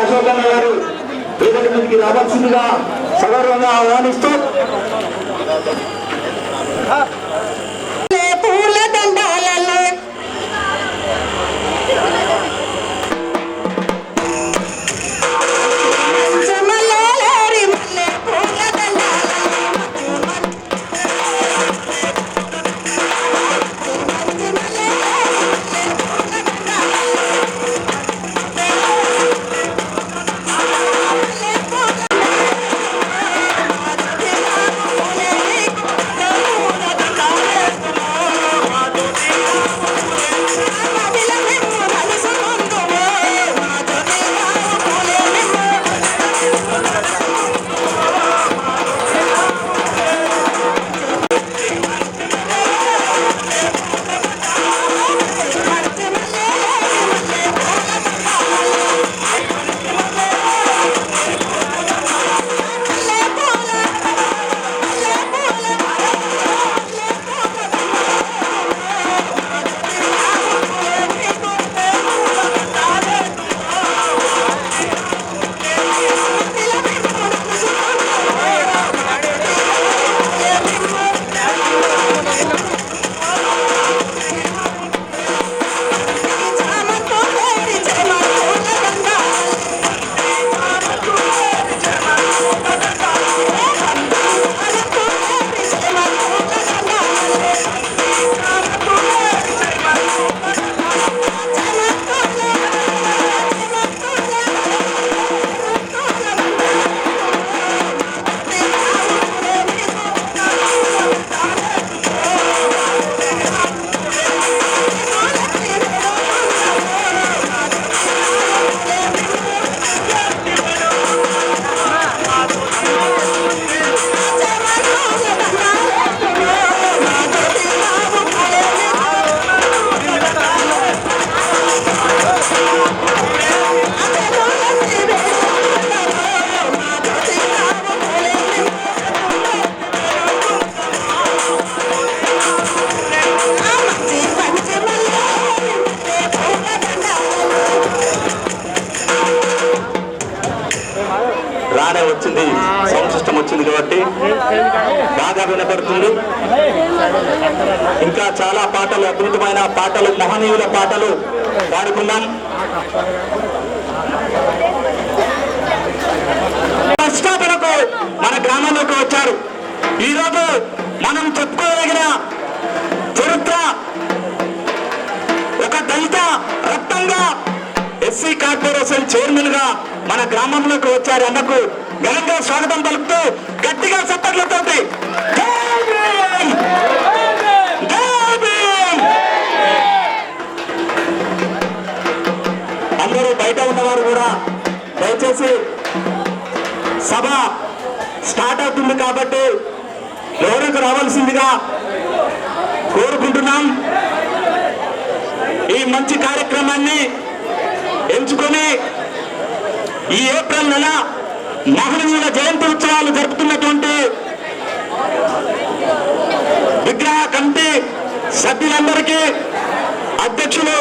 అశోక్ అన్న గారు వేదిక మీదకి రావాల్సిందిగా సగర్వంగా ఆహ్వానిస్తూ రానే వచ్చింది, సౌండ్ సిస్టమ్ వచ్చింది కాబట్టి బాగా వినపడుతుంది. ఇంకా చాలా పాటలు, అద్భుతమైన పాటలు, మహనీయుల పాటలు పాడుకున్నాం. ప్రతిష్టాపనకు మన గ్రామంలోకి వచ్చారు. ఈరోజు మనం చెప్పుకోదగిన చరిత్ర, ఒక దళిత రత్నంగా ఎస్సీ కార్పొరేషన్ చైర్మన్ గా మన గ్రామంలోకి వచ్చారు. అన్నకు ఘనంగా స్వాగతం పలుకుతూ గట్టిగా చప్పట్లతో అందరూ బయట ఉన్నవారు కూడా దయచేసి సభ స్టార్ట్ అవుతుంది కాబట్టి లోనకు రావాల్సిందిగా కోరుకుంటున్నాం. ఈ మంచి కార్యక్రమాన్ని ఎంచుకొని ఈ ఏప్రిల్ నెల మహనీయుల జయంతి ఉత్సవాలు జరుపుతున్నటువంటి విగ్రహ కమిటీ సభ్యులందరికీ, అధ్యక్షులు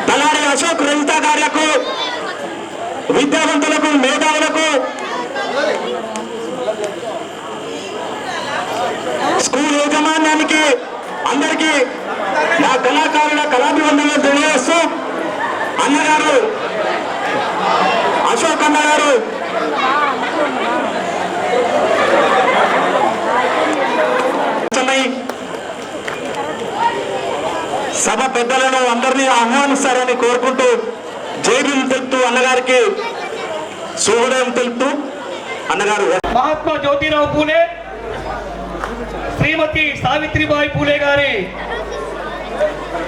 తలారి అశోక్ రజిత గారులకు, విద్యావంతులకు, మేధావులకు, స్కూల్ యాజమాన్యానికి అందరికీ నా కళాకారుల కళాభివందనలు తెలియజేస్తూ, అన్నగారు అశోక్ అన్నగారు సభ పెద్దలను అందరినీ ఆహ్వానిస్తారని కోరుకుంటూ జైబీలు తెలుపుతూ అన్నగారికి శుభోదయం తెలుపుతూ అన్నగారు. మహాత్మా జ్యోతిరావు పూలే, శ్రీమతి సావిత్రిబాయి పూలే గారి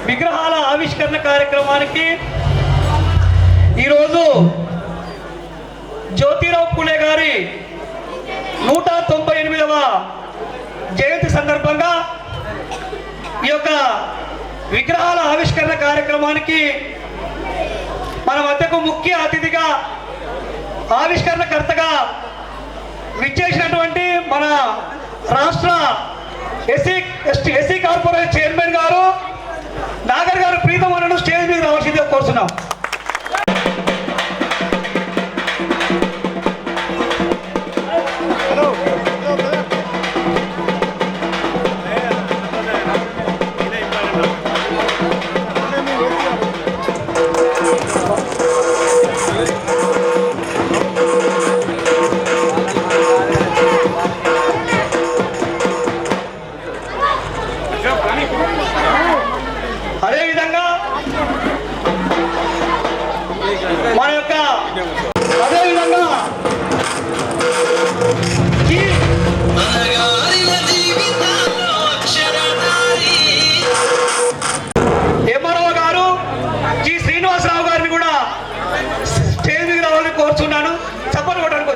విగ్రహాల ఆవిష్కరణ కార్యక్రమానికి ఈరోజు జ్యోతిరావు పూలే గారి 198వ జయంతి సందర్భంగా ఈ యొక్క విగ్రహాల ఆవిష్కరణ కార్యక్రమానికి మన మధ్యకు ముఖ్య అతిథిగా, ఆవిష్కరణకర్తగా విచ్చేసినటువంటి మన రాష్ట్ర ఎస్సీ కార్పొరేషన్ చైర్మన్ గారు నాగర్ గారు ప్రీతమను స్టేజ్ మీద రావాల్సిందిగా కోరుతున్నాం.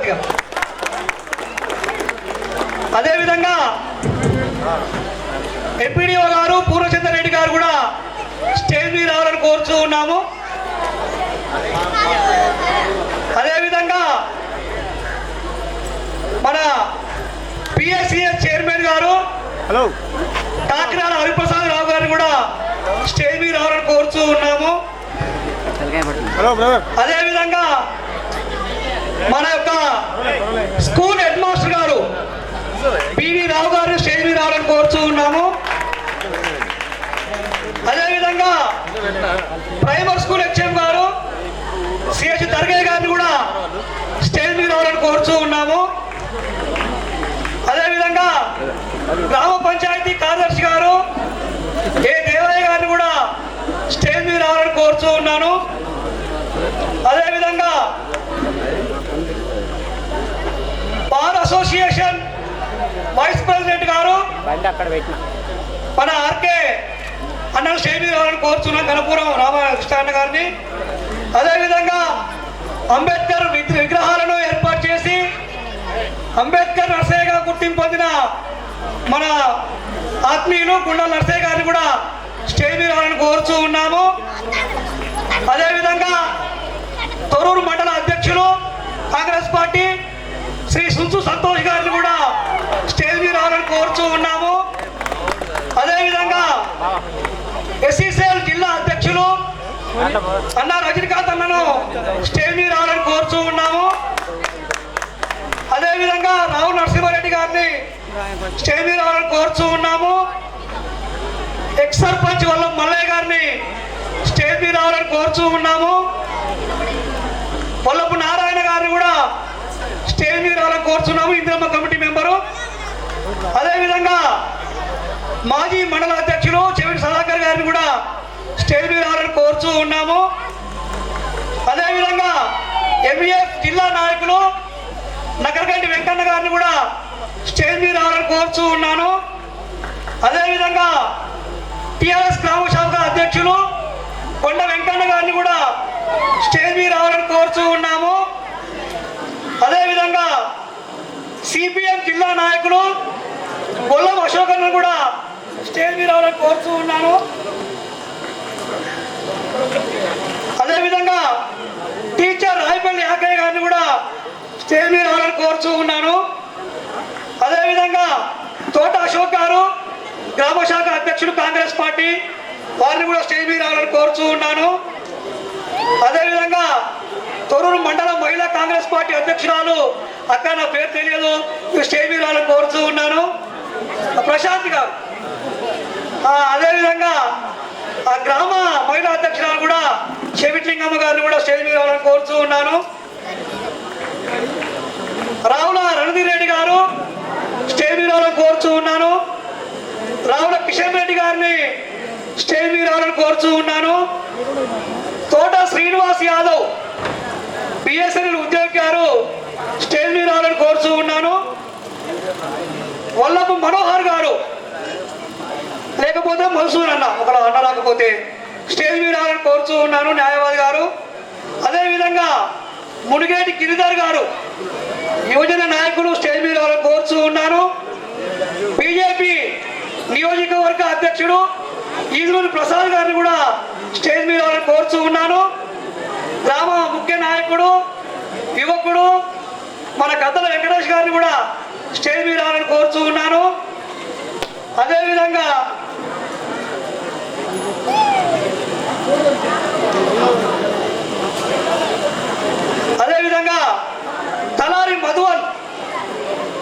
కొద్దిగా. అదేవిధంగా ఎంపీడీఓ గారు పూర్ణచంద్ర రెడ్డి గారు కూడా స్టేజ్ మీద రావాలని కోరుతూ ఉన్నాము. అదేవిధంగా మన పిఎస్సిఎస్ చైర్మన్ గారు కాకినాడ హరిప్రసాద్ రావు గారిని కూడా స్టేజ్ మీద రావాలని కోరుతూ ఉన్నాము. అదేవిధంగా మన యొక్క స్కూల్ హెడ్ మాస్టర్ గారు పివి రావు గారు స్టేజ్ మీద రావాలని కోరుతూ ఉన్నాము. అదేవిధంగా ప్రైమరీ స్కూల్ హెచ్ఎం గారు సిహెచ్ దర్గయ్య గారిని కూడా స్టేజ్ మీద రావాలని కోరుతూ ఉన్నాము. అదేవిధంగా గ్రామ పంచాయతీ కార్యదర్శి గారు ఏ దేవయ్య గారిని కూడా స్టేజ్ మీద రావాలని కోరుతూ ఉన్నాను. అదేవిధంగా బార్ అసోసియేషన్ వైస్ ప్రెసిడెంట్ గారు మన ఆర్కే అన్న స్టేజ్ మీద రావాలని కోరుతున్నాం, గణపురం రామకృష్ణ గారిని. అదేవిధంగా అంబేద్కర్ విగ్రహాలను ఏర్పాటు చేసి అంబేద్కర్ నర్సయ్యగా గుర్తింపు పొందిన మన ఆత్మీయులు గుండాల నర్సయ్య గారిని కూడా స్టేజ్ మీద రావాలని కోరుతూ ఉన్నాము. అదేవిధంగా తొర్రూరు మండల అధ్యక్షులు కాంగ్రెస్ పార్టీ శ్రీ సుంచు సంతోష్ గారిని కూడా స్టేజ్ మీద రావాలని కోరుతూ ఉన్నాము. అదేవిధంగా ఎస్సీసీఎల్ జిల్లా అధ్యక్షులు అన్న రజనీకాంత్ అన్నను స్టేజ్ మీద రావాలని కోరుతూ ఉన్నాము. అదేవిధంగా రావు నరసింహారెడ్డి గారిని స్టేజ్ మీద రావాలని కోరుతూ ఉన్నాము. ఎక్స్ సర్పంచ్ వల్ల మల్లయ్య గారిని స్టేజ్ మీద రావాలని కోరుతూ ఉన్నాము. వల్లపు నారాయణ గారిని కూడా స్టేజ్ మీద రావాలని కోరుతున్నాము, ఇందిరమ్మ కమిటీ మెంబరు. అదేవిధంగా మాజీ మండల అధ్యక్షులు చెవిటి సదాకర్ గారిని కూడా స్టేజ్ మీద రావాలని కోరుతూ ఉన్నాము. అదేవిధంగా ఎంఈఎఫ్ జిల్లా నాయకులు నగరగంటి వెంకన్న గారిని కూడా స్టేజ్ మీద రావాలని కోరుతూ ఉన్నాను. అదేవిధంగా టిఆర్ఎస్ గ్రామ శాఖ అధ్యక్షులు కొండ వెంకన్న గారిని కూడా స్టేజ్ మీద రావాలని కోరుతూ ఉన్నాము. అదేవిధంగా సిపిఎం జిల్లా నాయకులు గొల్లం అశోకర్ను కూడా స్టేజ్ మీద రావాలని కోరుతూ ఉన్నాను. అదేవిధంగా టీచర్ రాయపల్లి యాకయ్య గారిని కూడా స్టేజ్ మీద రావాలని కోరుతూ ఉన్నాను. అదేవిధంగా తోట అశోక్ గారు గ్రామ శాఖ అధ్యక్షుడు కాంగ్రెస్ పార్టీ, వారిని కూడా స్టేజ్ మీద రావాలని కోరుతూ ఉన్నాను. అదేవిధంగా తొర్రూరు మండల మహిళా కాంగ్రెస్ పార్టీ అధ్యక్షురాలు అక్క, నా పేరు తెలియదు, స్టేజ్ మీద రావాలని కోరుతూ ఉన్నాను, ప్రశాంత్ గారు. అదేవిధంగా ఆ గ్రామ మహిళా అధ్యక్షురాలు కూడా చెవిట్లింగమ్మ గారిని కూడా స్టేజ్ మీద రావాలని కోరుతూ ఉన్నాను. రావుల రణధీర్ రెడ్డి గారు స్టేజ్ మీద రావాలని కోరుతూ ఉన్నాను. రావుల కిషన్ రెడ్డి గారిని స్టేజ్ మీద రావాలని కోరుతూ ఉన్నాను. తోట శ్రీనివాస్ యాదవ్ బిఎస్ఎన్ఎల్ ఉద్యోగి గారు స్టేజ్ మీద రావాలని కోరుతూ ఉన్నాను. వల్లపు మనోహర్ గారు, లేకపోతే మన్సూర్ అన్న, ఒకరు అన్న రాకపోతే స్టేజ్ మీద రావాలని కోరుతూ ఉన్నాను, న్యాయవాది గారు. అదేవిధంగా మునిగేటి గిరిధర్ గారు యువజన నాయకులు స్టేజ్ మీద రావాలని కోరుతూ ఉన్నాను. బీజేపీ నియోజకవర్గ అధ్యక్షుడు ఈదులూరి ప్రసాద్ గారిని కూడా స్టేజ్ మీద రావాలని కోరుతూ ఉన్నాను. గ్రామ ముఖ్య నాయకుడు యువకుడు మన గద్దల వెంకటేష్ గారిని కూడా స్టేజ్ మీద రావాలని కోరుతూ ఉన్నాను. అదేవిధంగా తలారి మధువన్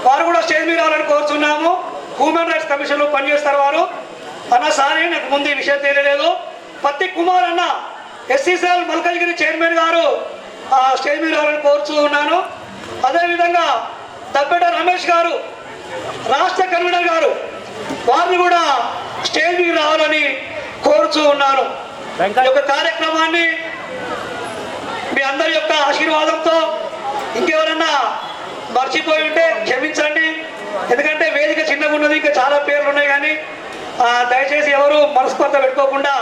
వారు కూడా స్టేజ్ మీద రావాలని కోరుతున్నాము. హ్యూమన్ రైట్స్ కమిషన్లో పనిచేస్తారు వారు. అన్న సారీ, నాకు ముందు ఈ విషయం తెలియలేదు. పత్తి కుమార్ అన్న ఎస్సీసీఎల్ మల్కజ్గిరి చైర్మన్ గారు స్టేజ్ మీద రావాలని కోరుతూ ఉన్నాను. అదేవిధంగా దబ్బెట రమేష్ గారు రాష్ట్ర కన్వీనర్ గారు, వారిని కూడా స్టేజ్ మీద రావాలని కోరుతూ ఉన్నాను. ఈ యొక్క కార్యక్రమాన్ని మీ అందరి యొక్క ఆశీర్వాదంతో, ఇంకెవరన్నా మర్చిపోయి ఉంటే క్షమించండి, ఎందుకంటే వేదిక చిన్నగా ఉన్నది, ఇంకా చాలా పేర్లు ఉన్నాయి. కానీ దయచేసి ఎవరు మనస్పర్ధ పెట్టుకోకుండా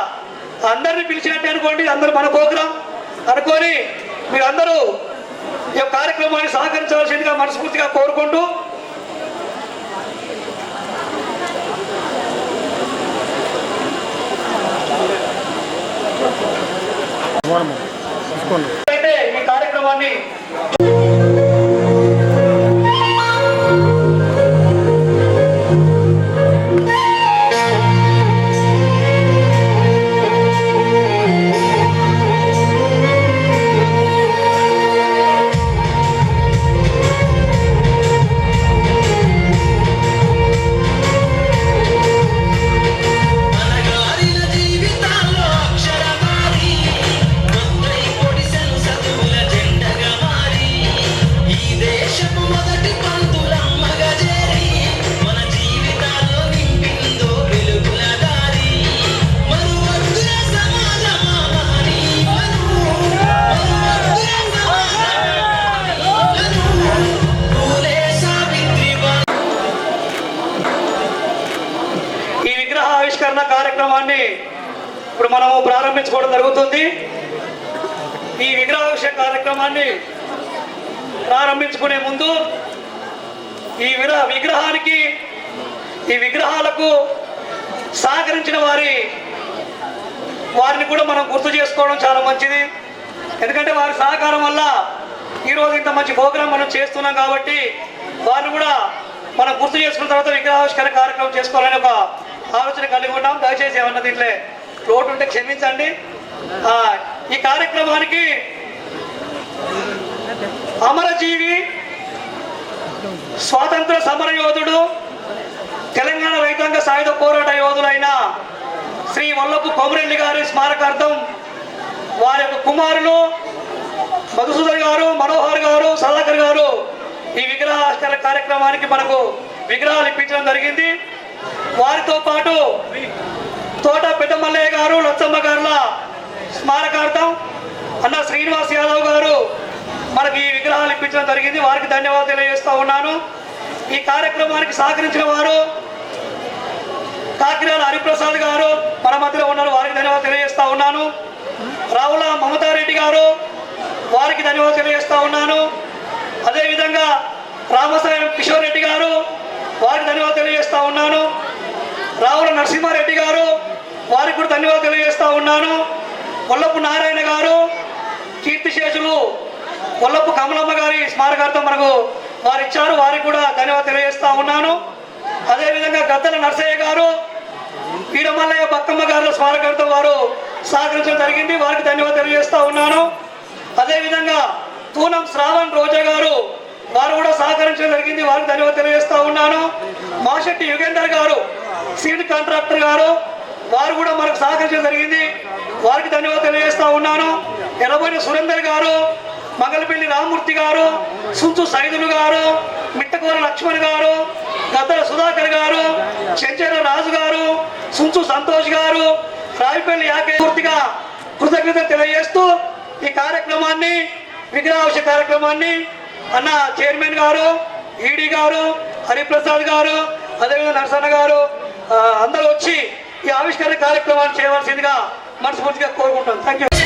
అందరినీ పిలిచినట్టు అనుకోండి. అందరూ మన ప్రోగ్రాం అనుకొని మీరందరూ ఈ కార్యక్రమాన్ని సహకరించవలసిందిగా మనస్ఫూర్తిగా కోరుకుంటూ అయితే ఈ కార్యక్రమాన్ని కార్యక్రమాన్ని ఇప్పుడు మనము ప్రారంభించుకోవడం జరుగుతుంది. ఈ విగ్రహావిష్కరణ కార్యక్రమాన్ని ప్రారంభించుకునే ముందు ఈ విగ్రహాలకు సహకరించిన వారిని కూడా మనం గుర్తు చేసుకోవడం చాలా మంచిది. ఎందుకంటే వారి సహకారం వల్ల ఈరోజు ఇంత మంచి ప్రోగ్రాం మనం చేస్తున్నాం కాబట్టి వారిని కూడా మనం గుర్తు చేసుకున్న తర్వాత విగ్రహావిష్కరణ కార్యక్రమం చేసుకోవాలని ఒక ఆలోచన కలిగి ఉంటాం. దయచేసి ఏమన్నా దీంట్లో లోటు ఉంటే క్షమించండి. ఈ కార్యక్రమానికి అమరజీవి, స్వాతంత్ర సమర యోధుడు, తెలంగాణ రైతాంగ సాయుధ పోరాట యోధులైన శ్రీ వల్లపు కొమరెల్లి గారి స్మారకార్థం వారి యొక్క కుమారులు మధుసూదన్ గారు, మనోహర్ గారు, సదాకర్ గారు ఈ విగ్రహావిష్కరణ కార్యక్రమానికి మనకు విగ్రహాలు ఇప్పించడం జరిగింది. వారితో పాటు తోట పెద్దమల్లయ్య గారు, లచ్చమ్మ గారుల స్మారకార్థం అన్న శ్రీనివాస్ యాదవ్ గారు మనకి ఈ విగ్రహాలు ఇప్పించడం జరిగింది. వారికి ధన్యవాదాలు తెలియజేస్తూ ఉన్నాను. ఈ కార్యక్రమానికి సహకరించిన వారు కాకినాడ హరిప్రసాద్ గారు మన మధ్యలో ఉన్నారు, వారికి ధన్యవాదాలు తెలియజేస్తూ ఉన్నాను. రావుల మమతారెడ్డి గారు, వారికి ధన్యవాదాలు తెలియజేస్తూ ఉన్నాను. అదేవిధంగా రామసాయం కిషోర్ రెడ్డి గారు, వారికి ధన్యవాదాలు తెలియజేస్తూ ఉన్నాను. రావుల నరసింహారెడ్డి గారు, వారికి కూడా ధన్యవాదాలు తెలియజేస్తూ ఉన్నాను. కొల్లపు నారాయణ గారు, కీర్తిశేషులు కొల్లపు కమలమ్మ గారి స్మారకార్థం మనకు వారు ఇచ్చారు, వారికి కూడా ధన్యవాదాలు తెలియజేస్తూ ఉన్నాను. అదేవిధంగా గద్దల నరసయ్య గారు, పీడమల్లయ్య బక్కమ్మ గారుల స్మారకార్థం వారు సహకరించడం జరిగింది, వారికి ధన్యవాదాలు తెలియజేస్తూ ఉన్నాను. అదేవిధంగా తూనం శ్రావణ్ రోజా గారు, వారు కూడా సహకరించడం జరిగింది, వారికి ధన్యవాదాలు తెలియజేస్తూ ఉన్నాను. మాషెట్టి యుగేందర్ గారు, సివిల్ కాంట్రాక్టర్ గారు, వారు కూడా మనకు సహకరించడం జరిగింది, వారికి ధన్యవాదాలు తెలియజేస్తూ ఉన్నాను. ఎర్రబోయిన సురేందర్ గారు, మంగళపల్లి రామమూర్తి గారు, సుంచు సైదులు గారు, మిట్టకూర లక్ష్మణ్ గారు, గద్దల సుధాకర్ గారు, చెంచర రాజు గారు, సుంచు సంతోష్ గారు, రావిపల్లి యాకే పూర్తిగా కృతజ్ఞత తెలియజేస్తూ ఈ కార్యక్రమాన్ని విగ్రహావిష్కరణ కార్యక్రమాన్ని అన్న చైర్మన్ గారు, ఈడీ గారు, హరిప్రసాద్ గారు, అదేవిధంగా నరసన్న గారు అందరూ వచ్చి ఈ ఆవిష్కరణ కార్యక్రమాన్ని చేయవలసిందిగా మనస్ఫూర్తిగా కోరుకుంటాం. Thank you.